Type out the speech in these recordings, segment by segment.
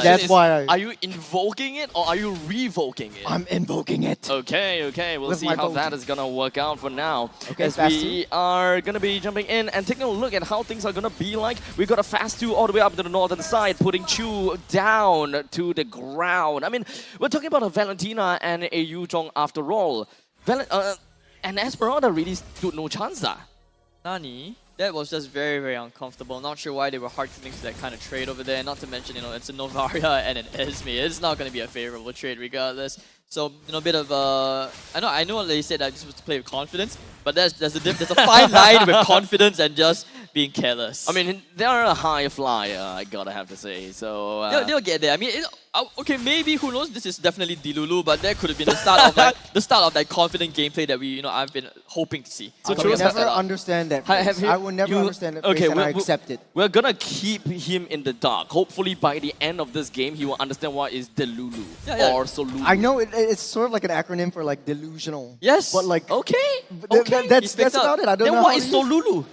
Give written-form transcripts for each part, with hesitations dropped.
That's why are you invoking it or are you revoking it? I'm invoking it. Okay. We'll see how that is gonna work out for now. Okay, as we are gonna be jumping in and taking a look at how things are gonna be like. We got a fast 2 all the way up to the northern side, putting Chu down to the ground. I mean, we're talking about a Valentina and a Yu Zhong after all. And Esmeralda really stood no chance. Nani? That was just very, very uncomfortable. Not sure why they were hard to link to that kind of trade over there. Not to mention, it's a Novaria and an Esme. It's not going to be a favorable trade regardless. So, a bit of I know they said that this was to play with confidence, but there's a fine line with confidence and just being careless. I mean, they're a high flyer, I gotta have to say. So they'll get there. I mean, okay, maybe who knows? This is definitely Dilulu, but that could have been the start of that confident gameplay that I've been hoping to see. So I will never understand that phrase. I will never understand that phrase, and I accept it. We're gonna keep him in the dark. Hopefully, by the end of this game, he will understand what is Delulu or Solulu. I know it's sort of like an acronym for like delusional. Yes. But like okay. That's about it. I don't know. Then what is Solulu?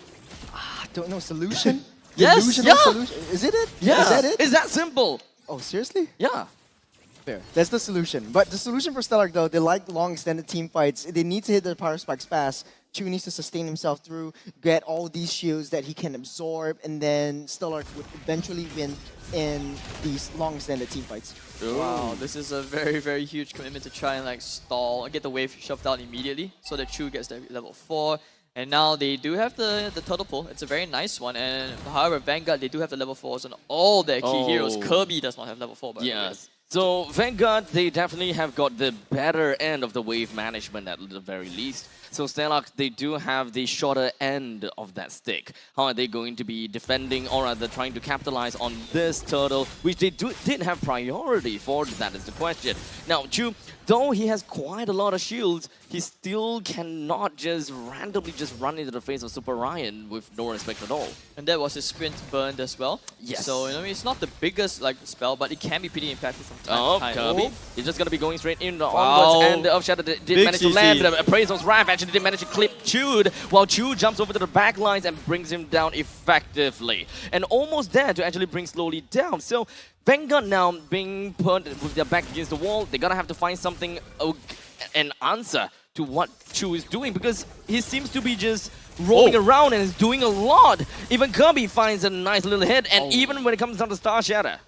I don't know. Solution. Yes. Delusional solution. Is it? Yeah. Is that it? It's that simple. Oh, seriously? Yeah. Fair. That's the solution. But the solution for Stellark, though, they like long extended team fights. They need to hit their power spikes fast. Chu needs to sustain himself through, get all these shields that he can absorb, and then Stellark would eventually win in these long extended team fights. Ooh. Wow, this is a very, very huge commitment to try and stall and get the wave shoved out immediately so that Chu gets the level 4. And now they do have the turtle pull. It's a very nice one. And however, Vanguard, they do have the level 4s on all their key heroes. Kirby does not have level 4, by the way. So Vanguard, they definitely have got the better end of the wave management at the very least. So Stellark, they do have the shorter end of that stick. How are they going to be defending or rather trying to capitalize on this turtle, which they did have priority for? That is the question. Now, Chu, though he has quite a lot of shields, he still cannot just randomly just run into the face of Super Ryan with no respect at all. And that was his sprint burned as well. Yes. So, it's not the biggest spell, but it can be pretty impactful from time to time. Kirby. He's just going to be going straight in the onwards, and the Shadow did manage to land. The Appraisal's Wrath actually did manage to clip Chu, while Chu jumps over to the back lines and brings him down effectively. And almost there to actually bring slowly down. So Vanguard now being put with their back against the wall, they're going to have to find something, an answer to what Chu is doing, because he seems to be just rolling around and is doing a lot. Even Kirby finds a nice little hit, and even when it comes down to Star Shatter.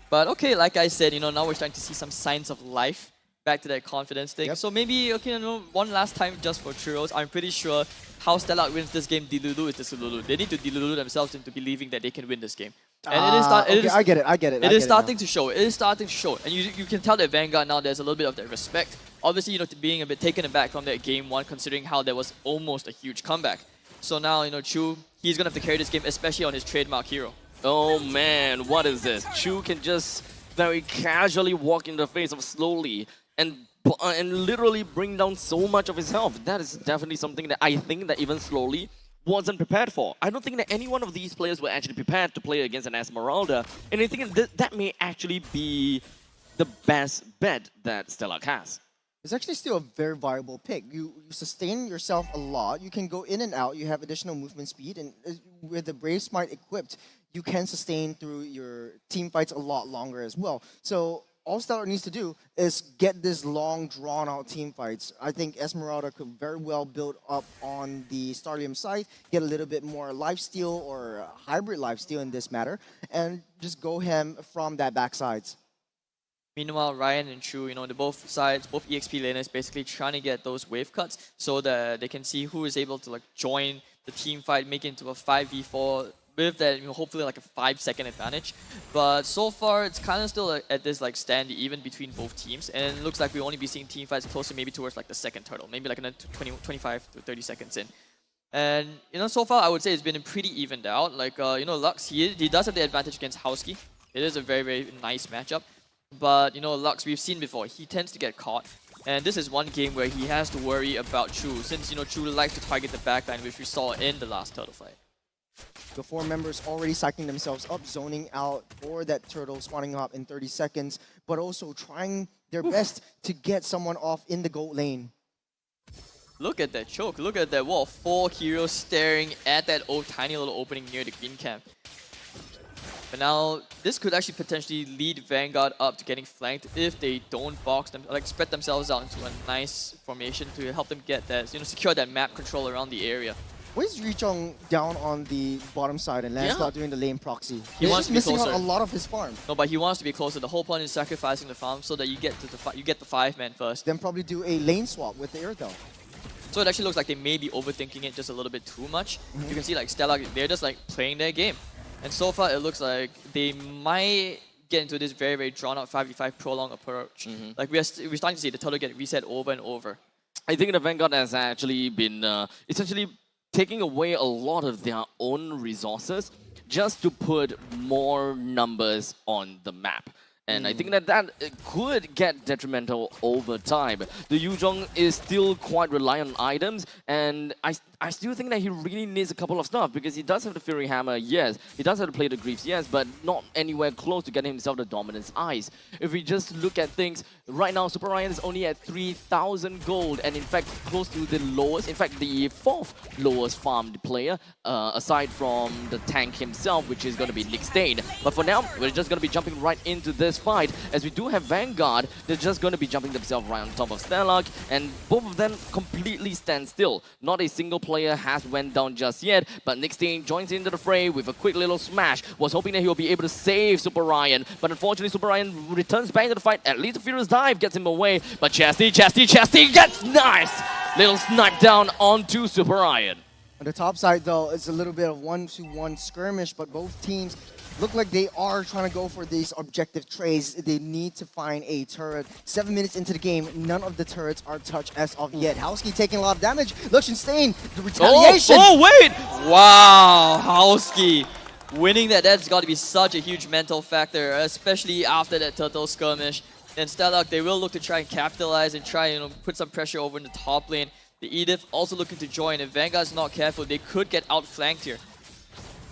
But okay, like I said, now we're starting to see some signs of life. Back to that confidence thing. Yep. So maybe, one last time just for Churros, I'm pretty sure how Stellark wins this game, Dilulu is the Sululu. They need to Dilulu themselves into believing that they can win this game. And I get it. It is starting to show. It is starting to show. And you can tell that Vanguard now, there's a little bit of that respect. Obviously, being a bit taken aback from that game 1, considering how there was almost a huge comeback. So now, Chu, he's going to have to carry this game, especially on his trademark hero. Oh man, what is this? Chu can just very casually walk in the face of Slowly and literally bring down so much of his health. That is definitely something that I think that even Slowly wasn't prepared for. I don't think that any one of these players were actually prepared to play against an Esmeralda, and I think that may actually be the best bet that Stellark has. It's actually still a very viable pick. You sustain yourself a lot, you can go in and out, you have additional movement speed, and with the Brave Smart equipped, you can sustain through your team fights a lot longer as well. So all Stellark needs to do is get this long, drawn-out team fights. I think Esmeralda could very well build up on the Starlium side, get a little bit more lifesteal or hybrid lifesteal in this matter, and just go ham from that backsides. Meanwhile, Ryan and Chu, the both sides, both EXP laners, basically trying to get those wave cuts so that they can see who is able to join the team fight, make it into a 5v4 with that, hopefully a 5-second advantage. But so far, it's kind of still at this stand even between both teams, and it looks like we'll only be seeing team fights closer maybe towards the second turtle, maybe another 25 to 30 seconds in. And so far I would say it's been pretty evened out. Lux, he does have the advantage against Husky. It is a very, very nice matchup. But Lux, we've seen before, he tends to get caught. And this is one game where he has to worry about Chu, since Chu likes to target the backline, which we saw in the last turtle fight. The 4 members already cycling themselves up, zoning out for that turtle, spawning up in 30 seconds, but also trying their best to get someone off in the gold lane. Look at that choke, look at that wall. 4 heroes staring at that tiny little opening near the green camp. But now, this could actually potentially lead Vanguard up to getting flanked if they don't box them, like spread themselves out into a nice formation to help them get that, secure that map control around the area. Why is Richong down on the bottom side and Lancelot doing the lane proxy? He wants to be missing out closer. a lot of his farm. No, but he wants to be closer. The whole point is sacrificing the farm so that you get to the 5-man first. Then probably do a lane swap with the Irithel. So it actually looks like they may be overthinking it just a little bit too much. You can see like Stellark, they're just like playing their game. And so far it looks like they might get into this very, very drawn out 5v5 prolonged approach. Like we're starting to see the turtle get reset over and over. I think the Vanguard has actually been essentially taking away a lot of their own resources just to put more numbers on the map. And I think that could get detrimental over time. The Yuzhong is still quite reliant on items, and I still think that he really needs a couple of stuff because he does have the Fury Hammer, yes. He does have to play the Greaves, yes, but not anywhere close to getting himself the Dominance Eyes. If we just look at things, right now Super Ryan is only at 3,000 gold, and in fact close to the lowest, in fact the 4th lowest farmed player, aside from the tank himself, which is going to be Nick Stain. But for now, we're just going to be jumping right into this fight, as we do have Vanguard. They're just going to be jumping themselves right on top of Stellark, and both of them completely stand still. Not a single player has went down just yet, but Nick Stain joins into the fray with a quick little smash. Was hoping that he will be able to save Super Ryan, but unfortunately Super Ryan returns back to the fight. At least a Furious Dive gets him away, but Chesty gets nice little snipe down onto Super Ryan. On the top side though, it's a little bit of 1-to-1 skirmish, but both teams look like they are trying to go for these objective trades. They need to find a turret. 7 minutes into the game, none of the turrets are touched as of yet. Howski taking a lot of damage. Lucian Stain, the retaliation. Oh wait! Wow, Howski winning that's got to be such a huge mental factor, especially after that turtle skirmish. And Stellark, they will look to try and capitalize and try put some pressure over in the top lane. The Edith also looking to join. If Vanguard's not careful, they could get outflanked here.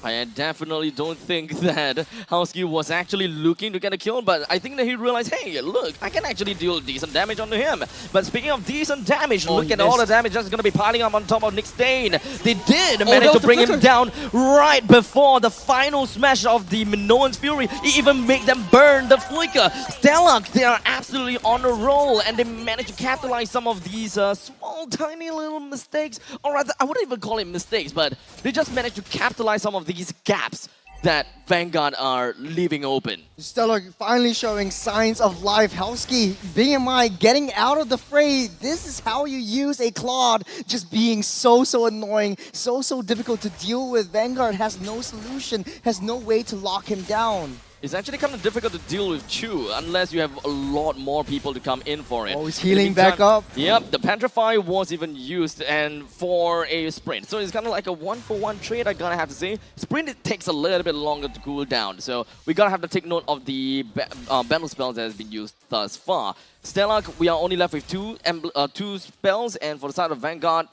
I definitely don't think that Howski was actually looking to get a kill, but I think that he realized, hey, look, I can actually deal decent damage onto him. But speaking of decent damage, look at all the damage that's going to be piling up on top of Nick Stain. They did manage to bring him down right before the final smash of the Minoan's Fury. He even made them burn the flicker. Stellark, they are absolutely on a roll, and they managed to capitalize some of these small, tiny little mistakes. Or rather, I wouldn't even call it mistakes, but they just managed to capitalize some of these gaps that Vanguard are leaving open. Stellark finally showing signs of life. Howski, BMI getting out of the fray. This is how you use a Claude, just being so annoying, so difficult to deal with. Vanguard has no solution, has no way to lock him down. It's actually kind of difficult to deal with Chu unless you have a lot more people to come in for it. Oh, he's healing back up. Yep, the Petrify was even used and for a sprint. So it's kind of like a 1-for-1 trade, I gotta have to say. Sprint, it takes a little bit longer to cool down. So we gotta have to take note of the battle spells that has been used thus far. Stellark, we are only left with two spells, and for the side of Vanguard,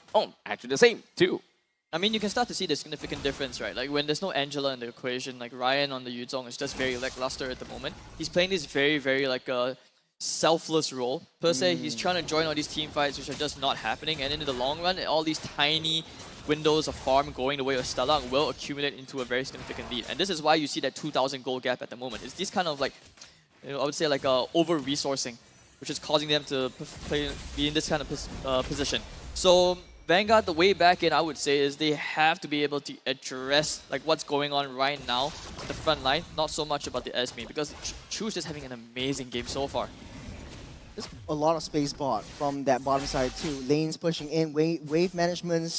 actually the same, 2. I mean, you can start to see the significant difference, right? Like when there's no Angela in the equation, like Ryan on the Yuzhong is just very lackluster at the moment. He's playing this very like selfless role. Per se, he's trying to join all these team fights which are just not happening, and in the long run, all these tiny windows of farm going the way of Stellark will accumulate into a very significant lead. And this is why you see that 2,000 gold gap at the moment. It's this kind of like, I would say like over-resourcing, which is causing them to be in this kind of position. So Vanguard, the way back in, I would say, is they have to be able to address like what's going on right now at the front line, not so much about the Esme, because Chu's just having an amazing game so far. There's a lot of space bought from that bottom side too. Lanes pushing in, wave management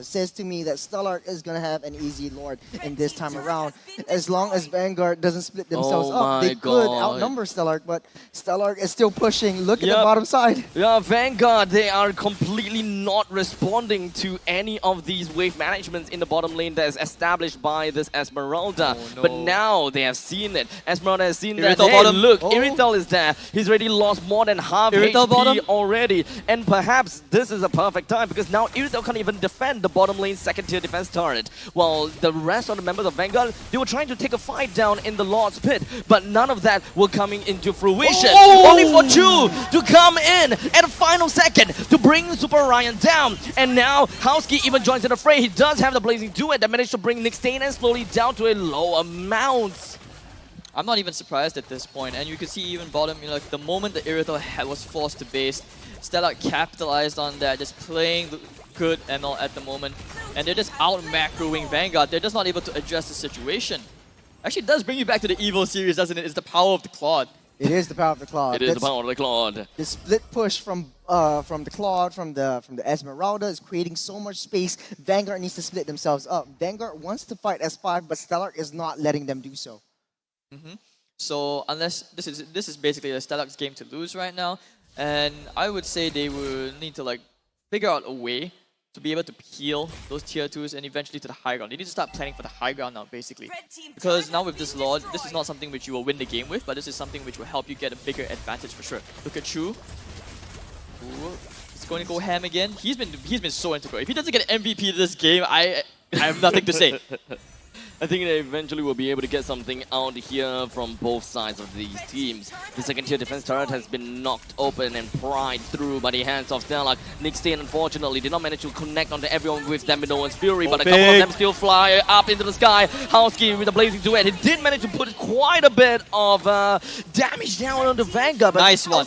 says to me that Stellark is going to have an easy Lord in this time around. As long as Vanguard doesn't split themselves up, they could outnumber Stellark, but Stellark is still pushing. Look at the bottom side. Yeah, Vanguard, they are completely not responding to any of these wave managements in the bottom lane that is established by this Esmeralda. Oh, no. But now they have seen it. Esmeralda has seen that. Irithel Hey, bottom. look, Irithel is there. He's already lost more than half Irithel HP bottom. already. And perhaps this is a perfect time because now Irithel can't even defend the bottom lane second tier defense turret. While the rest of the members of Vanguard, they were trying to take a fight down in the Lord's Pit, but none of that were coming into fruition. Only for Chu to come in at the final second to bring Super Ryan down. And now Howski even joins in the fray. He does have the Blazing Duet that managed to bring Nick Stain and slowly down to a low amount. I'm not even surprised at this point. And you can see even bottom, you know, like the moment the Irithel was forced to base, Stellark capitalized on that, just playing good ML at the moment. And they're just out macroing Vanguard. They're just not able to address the situation. Actually, it does bring you back to the Evo series, doesn't it? It's the power of the Claude. It is the power of the Claude. It is the power of the Claude. The split push from the Claude, from the Esmeralda is creating so much space. Vanguard needs to split themselves up. Vanguard wants to fight S5, but Stellark is not letting them do so. So unless this is basically the Stellark's game to lose right now, and I would say they will need to like figure out a way to be able to peel those tier 2s and eventually to the high ground. They need to start planning for the high ground now, basically. Because now with this Lord, this is not something which you will win the game with, but this is something which will help you get a bigger advantage for sure. Look at Chu. Ooh, he's going to go ham again. He's been so integral. If he doesn't get MVP this game, I have nothing to say. I think they eventually will be able to get something out here from both sides of these teams. The second tier defense turret has been knocked open and pried through by the hands of Stellark. Nick Stain, unfortunately, did not manage to connect onto everyone with Daminoan's Fury, but a couple of them still fly up into the sky. Howski with a blazing duet. He did manage to put quite a bit of damage down on the Vanguard, but nice one.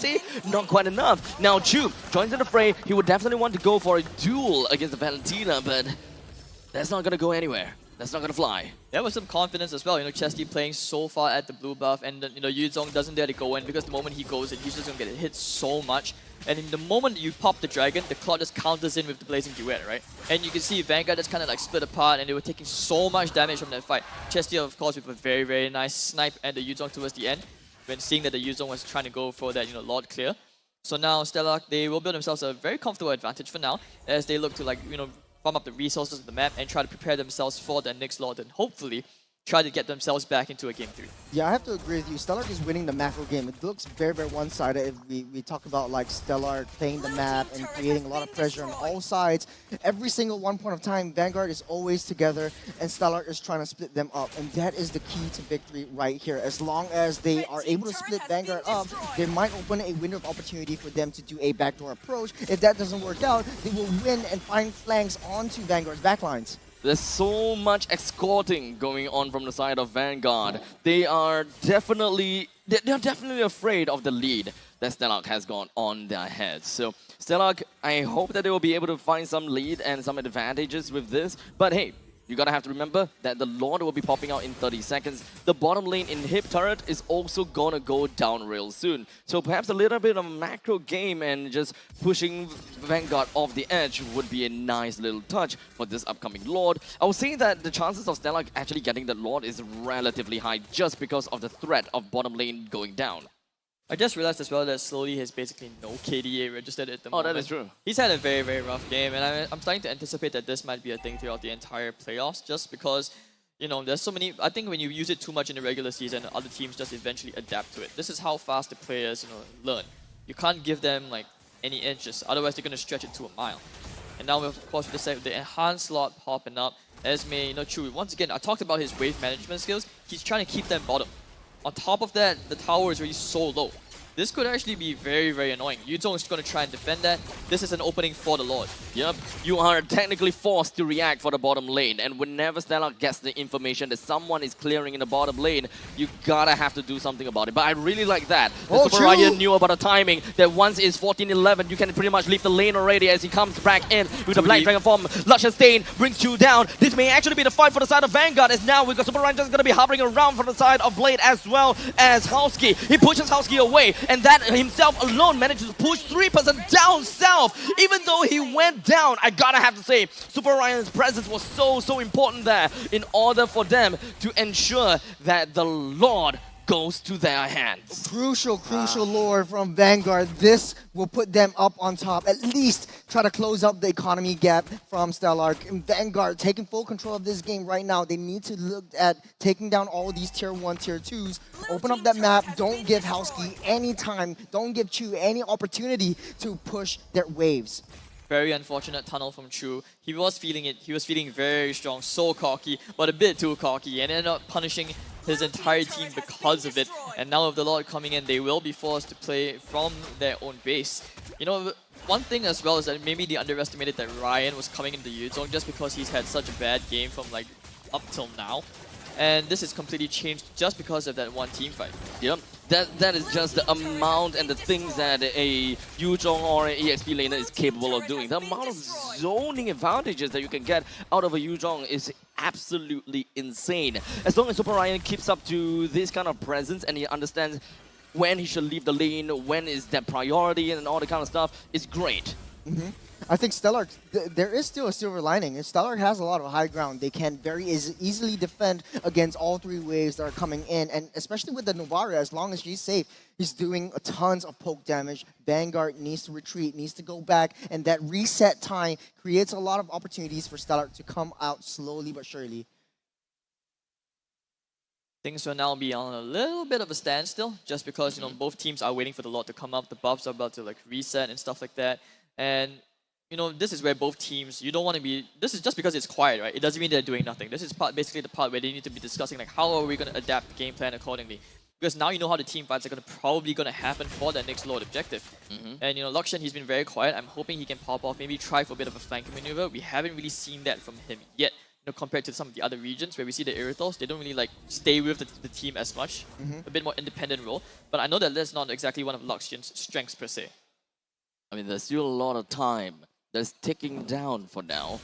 Not quite enough. Now Chu joins in the fray. He would definitely want to go for a duel against the Valentina, but that's not going to go anywhere. That's not going to fly. There was some confidence as well, you know, Chesty playing so far at the blue buff, and you know, Yuzong doesn't dare to go in because the moment he goes in, he's just going to get hit so much. And in the moment you pop the dragon, the Claude just counters in with the blazing duet, right? And you can see Vanguard just kind of like split apart, and they were taking so much damage from that fight. Chesty, of course, with a very, very nice snipe and the Yuzong towards the end, when seeing that the Yuzong was trying to go for that, you know, Lord clear. So now Stellark, they will build themselves a very comfortable advantage for now, as they look to like, you know, farm up the resources of the map and try to prepare themselves for the next Lord and hopefully try to get themselves back into a game 3. Yeah, I have to agree with you. Stellark is winning the macro game. It looks very, very one-sided if we talk about like Stellark playing the map and creating a lot of pressure on all sides. Every single one point of time, Vanguard is always together and Stellark is trying to split them up. And that is the key to victory right here. As long as they are able to split Vanguard up, they might open a window of opportunity for them to do a backdoor approach. If that doesn't work out, they will win and find flanks onto Vanguard's backlines. There's so much escorting going on from the side of Vanguard. They are definitely afraid of the lead that Stellark has got on their heads. So Stellark, I hope that they will be able to find some lead and some advantages with this. But hey, you gotta have to remember that the Lord will be popping out in 30 seconds. The bottom lane in Hip Turret is also gonna go down real soon. So perhaps a little bit of a macro game and just pushing Vanguard off the edge would be a nice little touch for this upcoming Lord. I would say that the chances of Stellark actually getting the Lord is relatively high just because of the threat of bottom lane going down. I just realized as well that Slowly has basically no KDA registered at the moment. Oh, that is true. He's had a very, very rough game, and I'm starting to anticipate that this might be a thing throughout the entire playoffs, just because, you know, there's so many. I think when you use it too much in the regular season, other teams just eventually adapt to it. This is how fast the players, you know, learn. You can't give them like any inches, otherwise they're going to stretch it to a mile. And now, of course, with the enhanced slot popping up, Esme, you know, Chewy. Once again, I talked about his wave management skills. He's trying to keep them bottom. On top of that, the tower is really so low. This could actually be very, very annoying. Yuzong is going to try and defend that. This is an opening for the Lord. Yep, you are technically forced to react for the bottom lane, and whenever Stellark gets the information that someone is clearing in the bottom lane, you gotta have to do something about it. But I really like that. Oh, Super Ryan knew about the timing, that once it's 14-11, you can pretty much leave the lane already as he comes back in with the Black Dragon form. Luscious Stain brings you down. This may actually be the fight for the side of Vanguard, as now we've got Super Ryan just gonna be hovering around for the side of Blade as well as Howski. He pushes Howski away, and that himself alone manages to push 3% down south. Even though he went down, I gotta have to say, Super Ryan's presence was so important there in order for them to ensure that the Lord goes to their hands. Crucial lore from Vanguard. This will put them up on top. At least try to close up the economy gap from Stellark. And Vanguard taking full control of this game right now. They need to look at taking down all these tier 1, tier 2s. Open up that map. Don't give Howski any time. Don't give Chu any opportunity to push their waves. Very unfortunate tunnel from Chu. He was feeling it. He was feeling very strong, so cocky, but a bit too cocky, and ended up punishing his entire team because of it. And now with the Lord coming in, they will be forced to play from their own base. You know, one thing as well is that maybe they underestimated that Ryan was coming into Yuzong just because he's had such a bad game from like up till now. And this is completely changed just because of that one team fight. Yep. That is just the amount and the things that a Yuzhong or an EXP laner is capable of doing. The amount of zoning advantages that you can get out of a Yuzhong is absolutely insane. As long as Super Ryan keeps up to this kind of presence and he understands when he should leave the lane, when is that priority and all the kind of stuff, it's great. I think Stellark, there is still a silver lining. Stellark has a lot of high ground. They can very easily defend against all three waves that are coming in. And especially with the Novara, as long as she's safe, he's doing tons of poke damage. Vanguard needs to retreat, needs to go back. And that reset time creates a lot of opportunities for Stellark to come out slowly but surely. Things will now be on a little bit of a standstill, just because both teams are waiting for the Lord to come up. The buffs are about to reset and stuff like that. And this is where both teams, you don't want to be, this is just because it's quiet, right? It doesn't mean they're doing nothing. This is basically the part where they need to be discussing how are we going to adapt the game plan accordingly. Because now you know how the team fights are probably going to happen for that next Lord objective. And Luxian, he's been very quiet. I'm hoping he can pop off, maybe try for a bit of a flanking maneuver. We haven't really seen that from him yet. Compared to some of the other regions where we see the Irithals, they don't really stay with the team as much. A bit more independent role. But I know that that's not exactly one of Luxian's strengths per se. I mean, there's still a lot of time that's ticking down for now.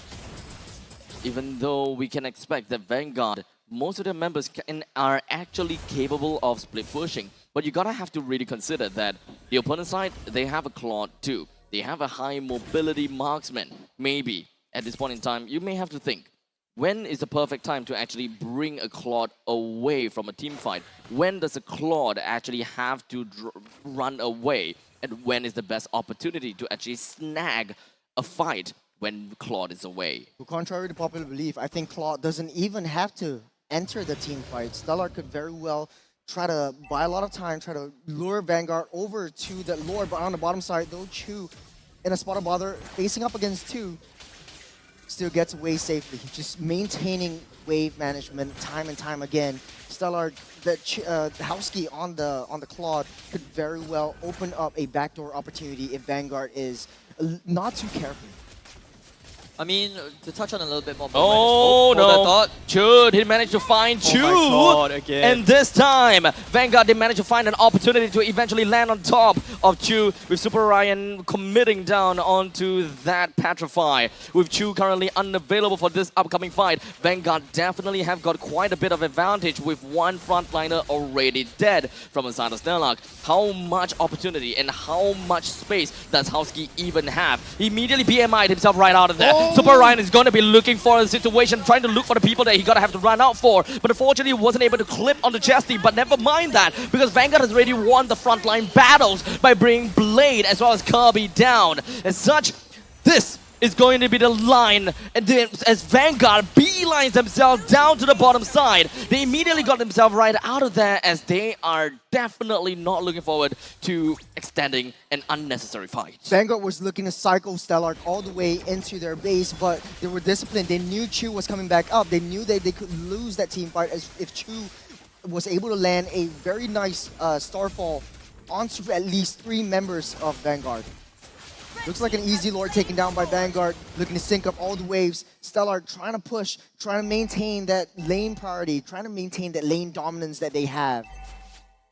Even though we can expect that Vanguard, most of their members are actually capable of split pushing. But you gotta have to really consider that the opponent side, they have a Claude too. They have a high mobility marksman. Maybe, at this point in time, you may have to think, when is the perfect time to actually bring a Claude away from a team fight? When does a Claude actually have to run away? And when is the best opportunity to actually snag a fight when Claude is away? Well, contrary to popular belief, I think Claude doesn't even have to enter the team fight. Stellark could very well try to buy a lot of time, try to lure Vanguard over to the Lord, but on the bottom side, though, Chu in a spot of bother, facing up against 2, still gets away safely. Just maintaining wave management time and time again. Stellark, that Howski on the Claude could very well open up a backdoor opportunity if Vanguard is not too careful. I mean, to touch on a little bit more. Oh no! Chud, he managed to find Chu, and this time Vanguard did manage to find an opportunity to eventually land on top of Chu, with Super Ryan committing down onto that Petrify. With Chu currently unavailable for this upcoming fight, Vanguard definitely have got quite a bit of advantage with one frontliner already dead from inside of Stellark. How much opportunity and how much space does Howski even have? He immediately BMI'd himself right out of there. Super Ryan is going to be looking for a situation, trying to look for the people that he gotta have to run out for. But unfortunately, wasn't able to clip on the chesty. But never mind that, because Vanguard has already won the frontline battles by bringing Blade as well as Kirby down. As such, this is going to be the line, and then as Vanguard beelines themselves down to the bottom side, they immediately got themselves right out of there, as they are definitely not looking forward to extending an unnecessary fight. Vanguard was looking to cycle Stellark all the way into their base, but they were disciplined. They knew Chu was coming back up. They knew that they could lose that team fight as if Chu was able to land a very nice Starfall onto at least 3 members of Vanguard. Looks like an easy Lord taken down by Vanguard, looking to sync up all the waves. Stellark trying to push, trying to maintain that lane priority, trying to maintain that lane dominance that they have.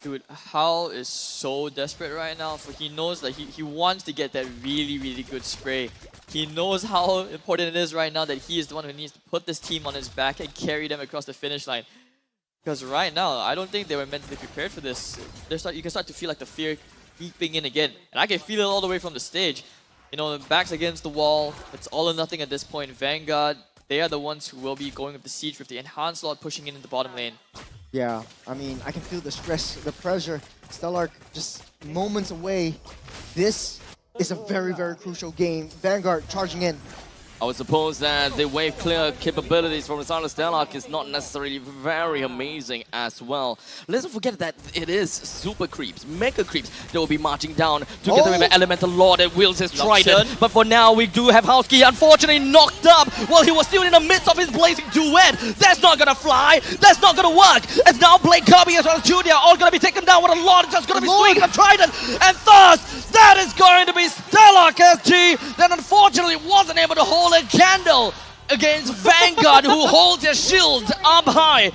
Dude, Hal is so desperate right now, for he knows that he wants to get that really, really good spray. He knows how important it is right now that he is the one who needs to put this team on his back and carry them across the finish line. Because right now, I don't think they were mentally prepared for this. You can start to feel like the fear creeping in again. And I can feel it all the way from the stage. Backs against the wall. It's all or nothing at this point. Vanguard, they are the ones who will be going with the siege with the enhanced Lord pushing in the bottom lane. Yeah, I mean, I can feel the stress, the pressure. Stellark just moments away. This is a very, very crucial game. Vanguard charging in. I would suppose that the wave clear capabilities from Stellark is not necessarily very amazing as well. Let's not forget that it is super creeps, mega creeps that will be marching down together with the Elemental Lord that wields his trident. But for now, we do have Howski unfortunately knocked up while he was still in the midst of his blazing duet. That's not gonna fly. That's not gonna work. And now Blake, Kirby as well as Junior all gonna be taken down with a Lord just gonna be swinging the trident. And thus, that is going to be Stellark SG that unfortunately wasn't able to hold a candle against Vanguard, who holds their shield up high.